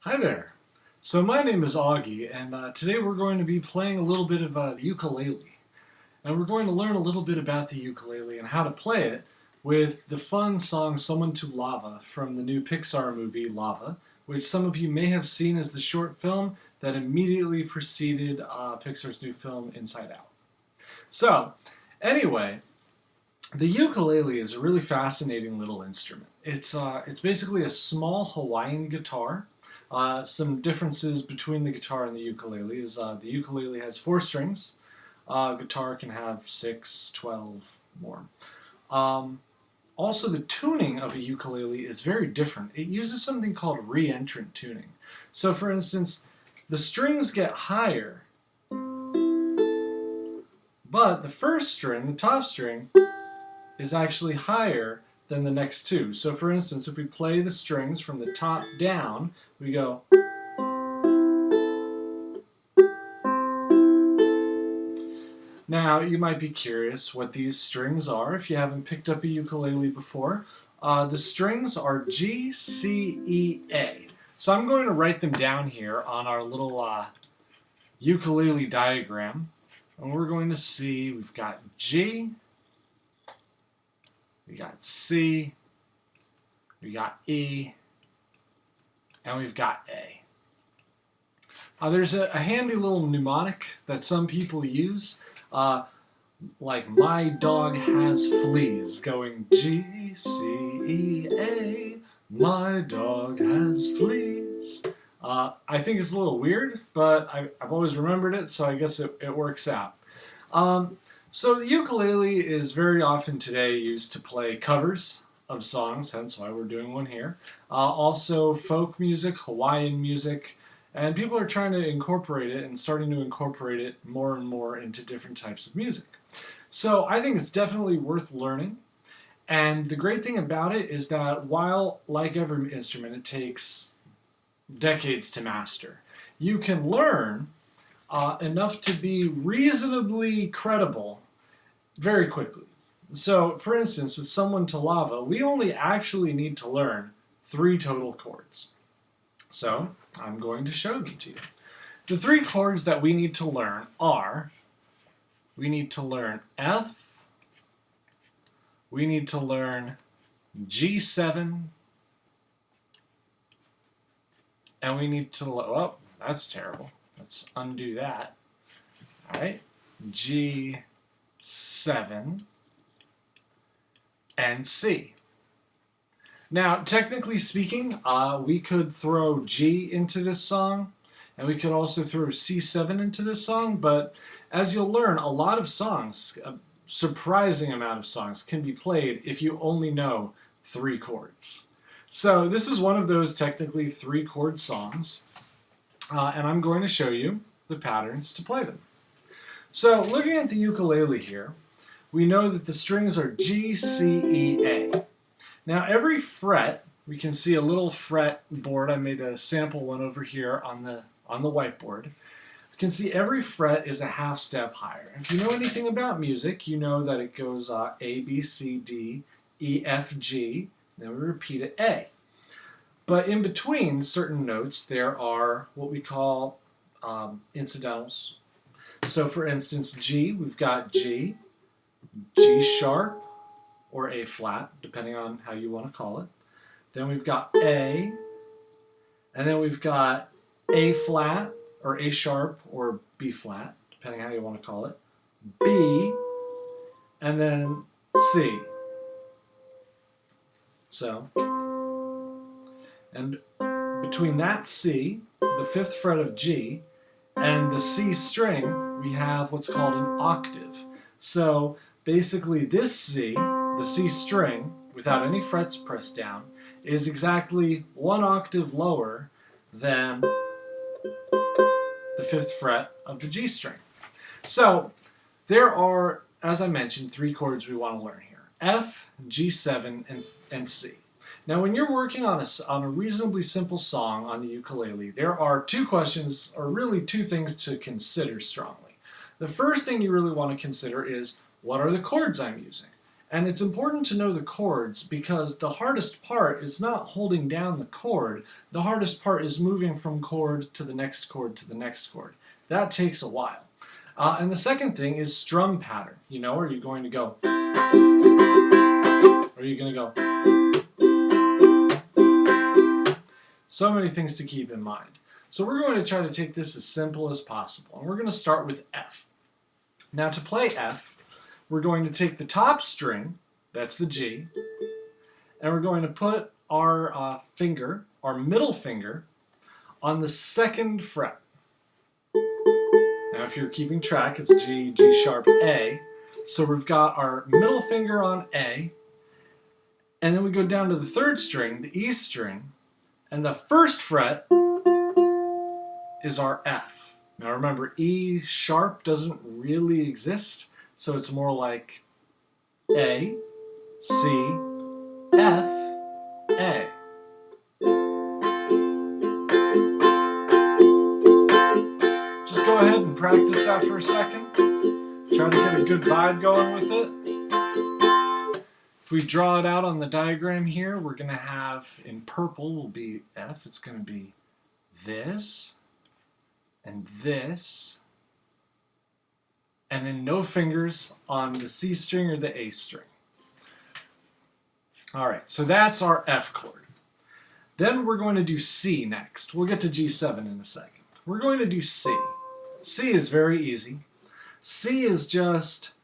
Hi there. So my name is Augie, and today we're going to be playing a little bit of the ukulele. And we're going to learn a little bit about the ukulele and how to play it with the fun song Someone to Lava from the new Pixar movie Lava, which some of you may have seen as the short film that immediately preceded Pixar's new film Inside Out. So, anyway, the ukulele is a really fascinating little instrument. It's basically a small Hawaiian guitar. Some differences between the guitar and the ukulele is the ukulele has 4 strings. Guitar can have 6, 12 more. Also, the tuning of a ukulele is very different. It uses something called reentrant tuning. So, for instance, the strings get higher, but the first string, the top string, is actually higher than the next two. So for instance, if we play the strings from the top down, we go. Now, you might be curious what these strings are if you haven't picked up a ukulele before. The strings are G, C, E, A. So I'm going to write them down here on our little ukulele diagram. And we're going to see we've got G, we got C, we got E, and we've got A. There's a handy little mnemonic that some people use, like my dog has fleas, going G, C, E, A, my dog has fleas. I think it's a little weird, but I've always remembered it, so I guess it works out. So the ukulele is very often today used to play covers of songs, hence why we're doing one here. Also folk music, Hawaiian music, and people are trying to incorporate it and starting to incorporate it more and more into different types of music. So I think it's definitely worth learning. And the great thing about it is that while, like every instrument, it takes decades to master, you can learn enough to be reasonably credible very quickly. So, for instance, with Someone to Lava, we only actually need to learn 3 total chords. So, I'm going to show them to you. The 3 chords that we need to learn are, we need to learn F, we need to learn G7, and we need to, oh, that's terrible. Let's undo that. All right, G7 and C. Now, technically speaking, we could throw G into this song, and we could also throw C7 into this song, but as you'll learn, a lot of songs, a surprising amount of songs, can be played if you only know 3 chords. So this is one of those technically 3-chord songs. And I'm going to show you the patterns to play them. So looking at the ukulele here, we know that the strings are G, C, E, A. Now every fret, we can see a little fret board. I made a sample one over here on the whiteboard. You can see every fret is a half step higher. If you know anything about music, you know that it goes A, B, C, D, E, F, G, then we repeat it A. But in between certain notes, there are what we call incidentals. So for instance, G, we've got G, G sharp, or A flat, depending on how you want to call it. Then we've got A, and then we've got A flat, or A sharp, or B flat, depending on how you want to call it. B, and then C. So, and between that C, the 5th fret of G, and the C string, we have what's called an octave. So basically this C, the C string, without any frets pressed down, is exactly 1 octave lower than the 5th fret of the G string. So there are, as I mentioned, 3 chords we want to learn here. F, G7, and C. Now, when you're working on a reasonably simple song on the ukulele, there are 2 questions, or really 2 things to consider strongly. The first thing you really want to consider is, what are the chords I'm using? And it's important to know the chords because the hardest part is not holding down the chord. The hardest part is moving from chord to the next chord to the next chord. That takes a while. And the second thing is strum pattern. You know, are you going to go? Or are you going to go? So many things to keep in mind. So we're going to try to take this as simple as possible. And we're going to start with F. Now to play F, we're going to take the top string, that's the G, and we're going to put our finger, our middle finger, on the second fret. Now if you're keeping track, it's G, G sharp, A. So we've got our middle finger on A, and then we go down to the third string, the E string, and the first fret is our F. Now remember, E sharp doesn't really exist, so it's more like A, C, F, A. Just go ahead and practice that for a second. Try to get a good vibe going with it. If we draw it out on the diagram here, we're going to have, in purple will be F, it's going to be this, and this, and then no fingers on the C string or the A string. Alright, so that's our F chord. Then we're going to do C next. We'll get to G7 in a second. We're going to do C. C is very easy. C is just,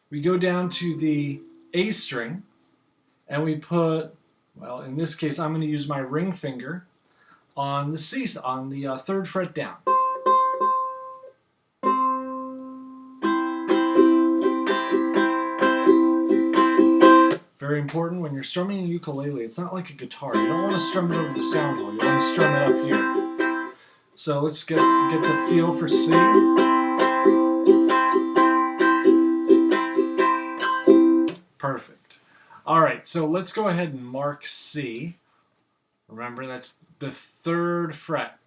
we go down to the A string, and we put, well, in this case, I'm going to use my ring finger on the C, on the third fret down. Very important when you're strumming a ukulele, it's not like a guitar. You don't want to strum it over the sound hole. You want to strum it up here. So let's get the feel for C. Perfect. All right, so let's go ahead and mark C. Remember, that's the third fret.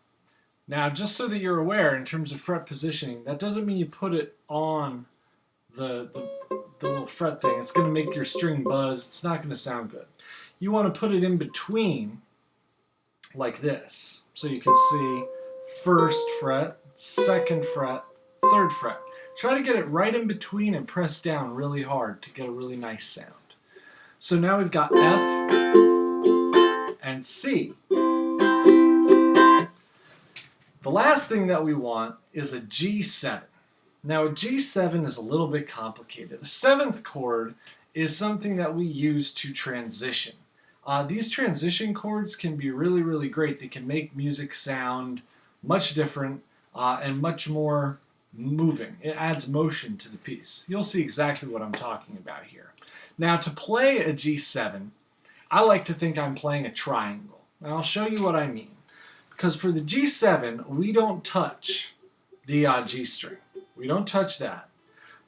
Now, just so that you're aware in terms of fret positioning, that doesn't mean you put it on the little fret thing. It's going to make your string buzz. It's not going to sound good. You want to put it in between like this. So you can see first fret, second fret, third fret. Try to get it right in between and press down really hard to get a really nice sound. So now we've got F and C. The last thing that we want is a G7. Now a G7 is a little bit complicated. A seventh chord is something that we use to transition. These transition chords can be really, really great. They can make music sound much different and much more moving. It adds motion to the piece. You'll see exactly what I'm talking about here. Now to play a G7, I like to think I'm playing a triangle. And I'll show you what I mean. Because for the G7, we don't touch the G string. We don't touch that.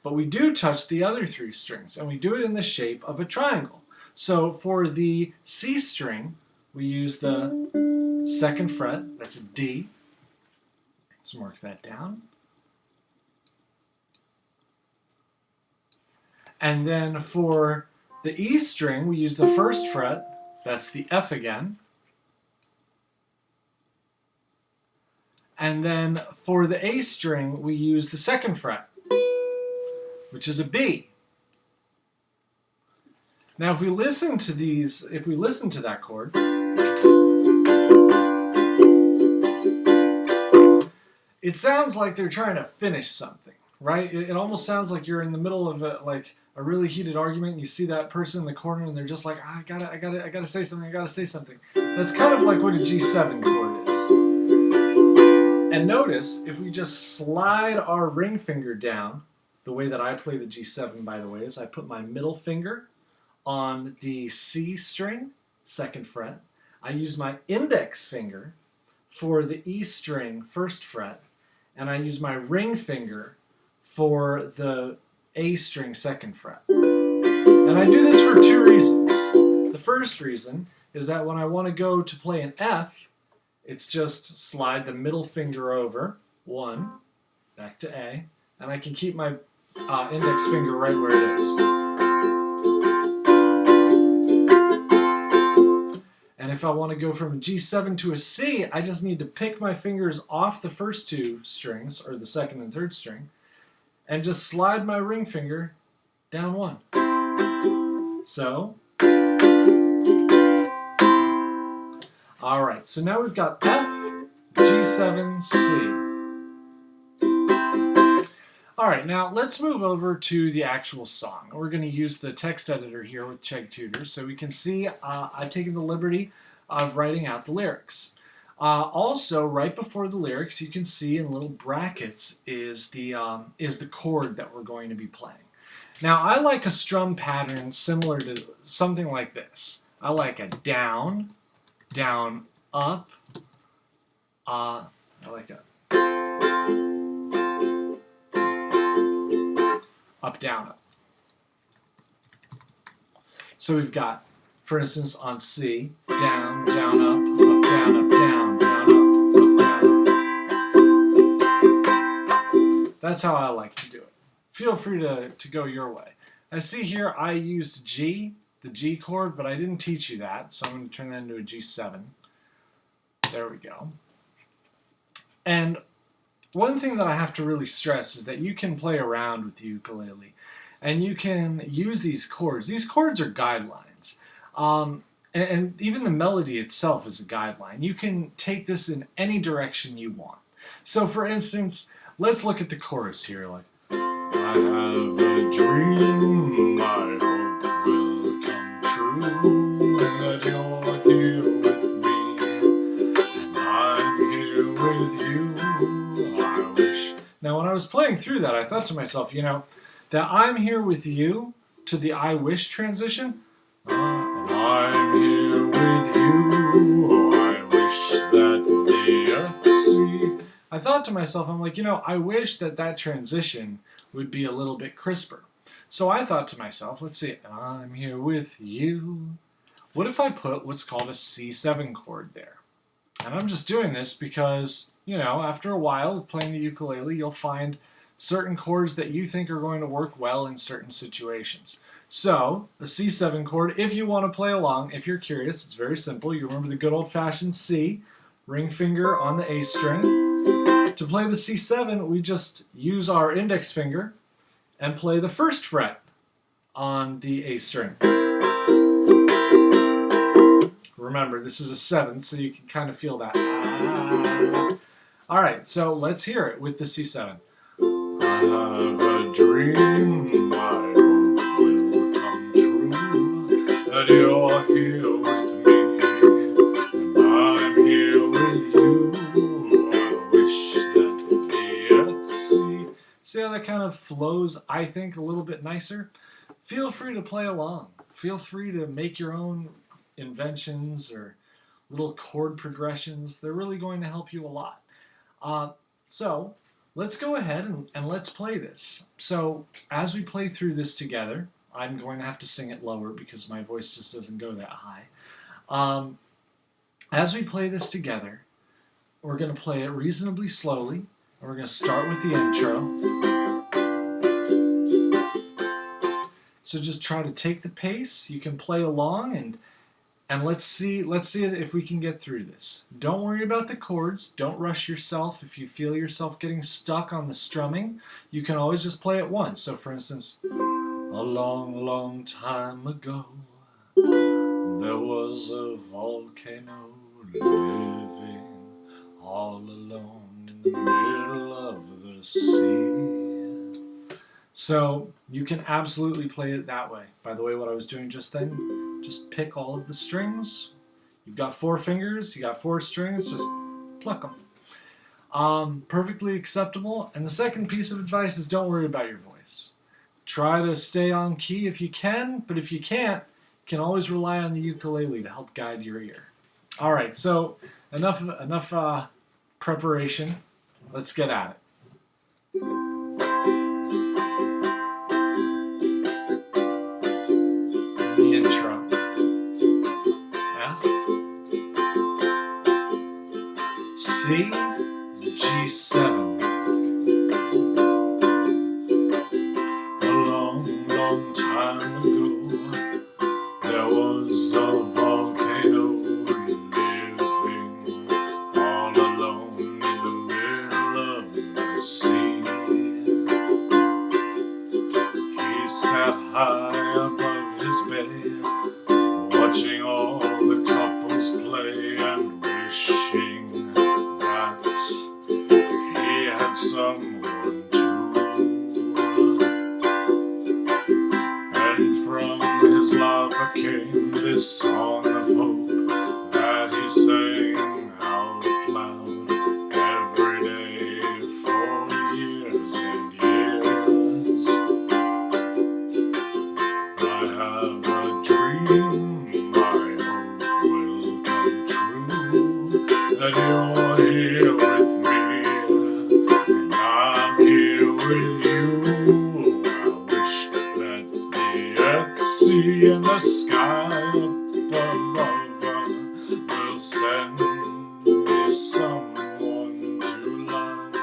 But we do touch the other three strings, and we do it in the shape of a triangle. So for the C string, we use the second fret, that's a D. Let's mark that down. And then for the E string, we use the first fret, that's the F again. And then for the A string, we use the second fret, which is a B. Now if we listen to these, if we listen to that chord, it sounds like they're trying to finish something, right? It almost sounds like you're in the middle of a really heated argument, and you see that person in the corner and they're just like, I gotta say something, I gotta say something. That's kind of like what a G7 chord is. And notice, if we just slide our ring finger down, the way that I play the G7, by the way, is I put my middle finger on the C string, second fret. I use my index finger for the E string, first fret, and I use my ring finger for the A string, second fret. And I do this for two reasons. The first reason is that when I want to go to play an F, it's just slide the middle finger over, one, back to A, and I can keep my index finger right where it is. And if I want to go from a G7 to a C, I just need to pick my fingers off the first two strings, or the second and third string, and just slide my ring finger down one. So, alright, so now we've got F, G7, C. Alright, now let's move over to the actual song. We're going to use the text editor here with Chegg Tutors so we can see I've taken the liberty of writing out the lyrics. Also, right before the lyrics, you can see in little brackets is the chord that we're going to be playing. Now, I like a strum pattern similar to something like this. I like a down, down, up. I like a up, down, up. So we've got, for instance, on C, down, down, up, down, up, down, down, up, down. That's how I like to do it. Feel free to go your way. I see here I used G, the G chord, but I didn't teach you that, so I'm going to turn that into a G7. There we go. And one thing that I have to really stress is that you can play around with the ukulele and you can use these chords. These chords are guidelines. And even the melody itself is a guideline. You can take this in any direction you want. So for instance, let's look at the chorus here. Like, I have a dream, I hope will come true, that you're here with me, and I'm here with you. Now, when I was playing through that, I thought to myself, you know, that I'm here with you to the I wish transition. And I'm here with you, I wish that the earth see. I thought to myself, I'm like, you know, I wish that that transition would be a little bit crisper. So I thought to myself, let's see, and I'm here with you. What if I put what's called a C7 chord there? And I'm just doing this because, you know, after a while of playing the ukulele, you'll find certain chords that you think are going to work well in certain situations. So, a C7 chord, if you want to play along, if you're curious, it's very simple. You remember the good old-fashioned C, ring finger on the A string. To play the C7, we just use our index finger and play the first fret on the A string. Remember, this is a 7th, so you can kind of feel that. Alright, so let's hear it with the C7. I have a dream, I hope will come true, that you're here with me, and I'm here with you. I wish that the earth see. See how that kind of flows, I think, a little bit nicer? Feel free to play along. Feel free to make your own inventions or little chord progressions. They're really going to help you a lot. So let's go ahead and let's play this. So as we play through this together, I'm going to have to sing it lower because my voice just doesn't go that high. As we play this together, we're going to play it reasonably slowly. And we're going to start with the intro. So just try to take the pace. You can play along and let's see if we can get through this. Don't worry about the chords. Don't rush yourself. If you feel yourself getting stuck on the strumming, you can always just play it once. So for instance, a long, long time ago, there was a volcano living all alone in the middle of the sea. So you can absolutely play it that way. By the way, what I was doing just then, just pick all of the strings. You've got 4 fingers, you got 4 strings, just pluck them. Perfectly acceptable. And the second piece of advice is don't worry about your voice. Try to stay on key if you can, but if you can't, you can always rely on the ukulele to help guide your ear. All right, so enough preparation. Let's get at it. The intro. F, C, G7. A long, long time ago, there was a volcano here with me, and I'm here with you. I wish that the earth, sea, and the sky up above will send me someone to love.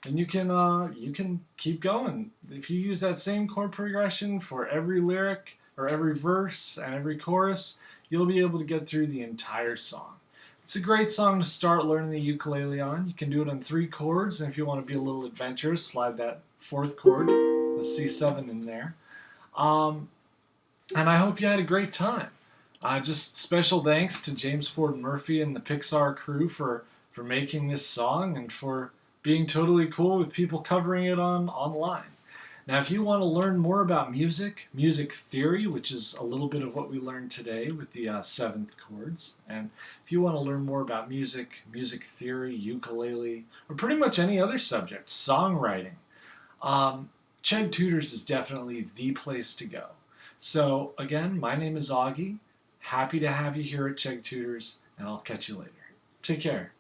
And you can keep going. If you use that same chord progression for every lyric or every verse and every chorus, you'll be able to get through the entire song. It's a great song to start learning the ukulele on. You can do it on 3 chords, and if you want to be a little adventurous, slide that 4th chord, the C7, in there. And I hope you had a great time. Just special thanks to James Ford Murphy and the Pixar crew for making this song and for being totally cool with people covering it online. Now, if you want to learn more about music theory, which is a little bit of what we learned today with the 7th chords, and if you want to learn more about music theory, ukulele, or pretty much any other subject, songwriting, Chegg Tutors is definitely the place to go. So, again, my name is Augie. Happy to have you here at Chegg Tutors, and I'll catch you later. Take care.